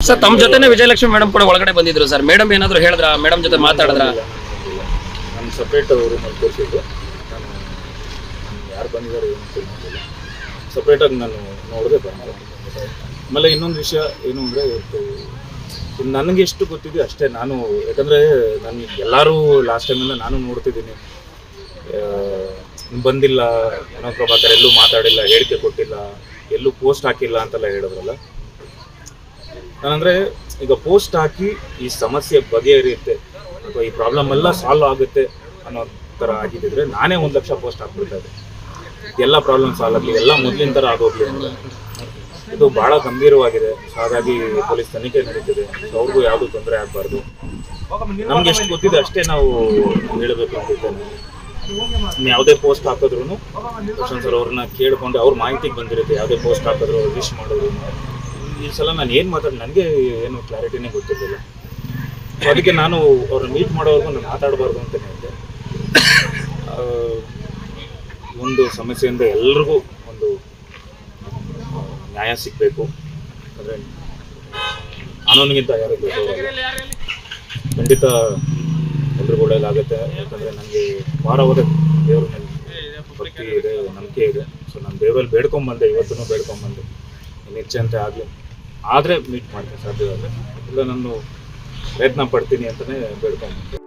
Sir ತಮ್ಮ ಜೊತೆನೇ Vijayalakshmi madam ಕೂಡ ಒಳಗಡೆ ಬಂದಿದ್ರು ಸರ್. ಮೇಡಮ್ ಏನಾದ್ರು ಹೇಳಿದ್ರ? ಮೇಡಮ್ ಜೊತೆ ಮಾತಾಡಿದ್ರ? ನಾನು ಸಪ್ರೇಟ್ ರೂಮಲ್ಲಿ ತೋರಿಸಿದ್ದು. ನಾನು ಯಾರು ಬಂದಿದ್ದಾರೆ ಏನು ತಿಳ್ಕೊಂಡಿಲ್ಲ. ಸಪ್ರೇಟಾಗಿ ನಾನು ನೋಡದೆ ಬಂದೆ. ಆಮೇಲೆ ಇನ್ನೊಂದು ವಿಷಯ ಏನು ಅಂದರೆ, ಇವತ್ತು ನನಗೆ ಎಷ್ಟು ಗೊತ್ತಿದೆ ಅಷ್ಟೇ ನಾನು, ಯಾಕಂದರೆ ನನಗೆ ಎಲ್ಲರೂ ಲಾಸ್ಟ್ ಟೈಮಿಂದ ನಾನು ನೋಡ್ತಿದ್ದೀನಿ, ಬಂದಿಲ್ಲ ಮನೋ ಪ್ರಭಾಕರ್, ಎಲ್ಲೂ ಮಾತಾಡಿಲ್ಲ, ಹೇಳಿಕೆ ಕೊಟ್ಟಿಲ್ಲ, ಎಲ್ಲೂ ಪೋಸ್ಟ್ ಹಾಕಿಲ್ಲ ಅಂತೆಲ್ಲ ಹೇಳಿದ್ರಲ್ಲ. ನಾನಂದರೆ ಈಗ ಪೋಸ್ಟ್ ಹಾಕಿ ಈ ಸಮಸ್ಯೆ ಬಗೆಹರಿಯುತ್ತೆ ಅಥವಾ ಈ ಪ್ರಾಬ್ಲಮ್ ಎಲ್ಲ ಸಾಲ್ವ್ ಆಗುತ್ತೆ ಅನ್ನೋ ಥರ ಆಗಿದ್ದಿದ್ರೆ ನಾನೇ 1 ಲಕ್ಷ ಪೋಸ್ಟ್ ಹಾಕ್ಬಿಡ್ತಾ ಇದ್ದೆ. ಎಲ್ಲ ಪ್ರಾಬ್ಲಮ್ ಸಾಲ್ವ್ ಆಗಲಿ, ಎಲ್ಲ ಮೊದಲಿನ ಥರ ಆಗೋಗ್ಲಿ ಅಂತ. ಇದು ಭಾಳ ಗಂಭೀರವಾಗಿದೆ. ಹಾಗಾಗಿ ಪೊಲೀಸ್ ತನಿಖೆ ನಡೀತಿದೆ. ಅವ್ರಿಗೂ ಯಾವುದೂ ತೊಂದರೆ ಆಗಬಾರ್ದು. ನಮ್ಗೆ ಎಷ್ಟು ಗೊತ್ತಿದೆ ಅಷ್ಟೇ ನಾವು ಹೇಳಬೇಕು ಅಂತಿದ್ದೇನೆ. ಯಾವುದೇ ಪೋಸ್ಟ್ ಹಾಕಿದ್ರು ದರ್ಶನ್ ಸರ್ ಅವ್ರನ್ನ ಕೇಳಿಕೊಂಡು ಅವ್ರ ಮಾಹಿತಿಗೆ ಬಂದಿರುತ್ತೆ. ಯಾವುದೇ ಪೋಸ್ಟ್ ಹಾಕಿದ್ರು ವಿಶ್ ಮಾಡಿದ್ರು. ಈ ಸಲ ನಾನು ಏನು ಮಾತಾಡಿ ನನಗೆ ಏನು ಕ್ಲಾರಿಟಿನೇ ಗೊತ್ತಿರಲಿಲ್ಲ. ಸೊ ಅದಕ್ಕೆ ನಾನು ಅವ್ರನ್ನ ಮೀಟ್ ಮಾಡೋವರೆಗೂ ನಾನು ಮಾತಾಡಬಾರ್ದು ಅಂತಲೇ ಇದ್ದೆ. ಒಂದು ಸಮಸ್ಯೆಯಿಂದ ಎಲ್ರಿಗೂ ಒಂದು ನ್ಯಾಯ ಸಿಗಬೇಕು. ಅಂದರೆ ಕಾನೂನಿಗಿಂತ ಯಾರು ಖಂಡಿತ ಎಲ್ರಿಗೂ ಒಳ್ಳೆಯದಾಗುತ್ತೆ. ಯಾಕಂದರೆ ನನಗೆ ವಾರವಾದ ದೇವ್ರ ಮೇಲೆ ಭಕ್ತಿ ಇದೆ, ನಂಬಿಕೆ ಇದೆ. ಸೊ ನಾನು ದೇವರಲ್ಲಿ ಬೇಡ್ಕೊಂಬಂದೆ, ಇವತ್ತೂ ಬೇಡ್ಕೊಂಬಂದೆ. ಇಚ್ಛೆ ಅಂತ ಆಗಲಿ ಆದರೆ ಮೀಟ್ ಮಾಡ್ತೀನಿ ಸಾಧ್ಯವಾದರೆ. ಇಲ್ಲ ನಾನು ಪ್ರಯತ್ನ ಪಡ್ತೀನಿ ಅಂತಲೇ ಬೇಡ್ಕೊಂಬಂದೆ.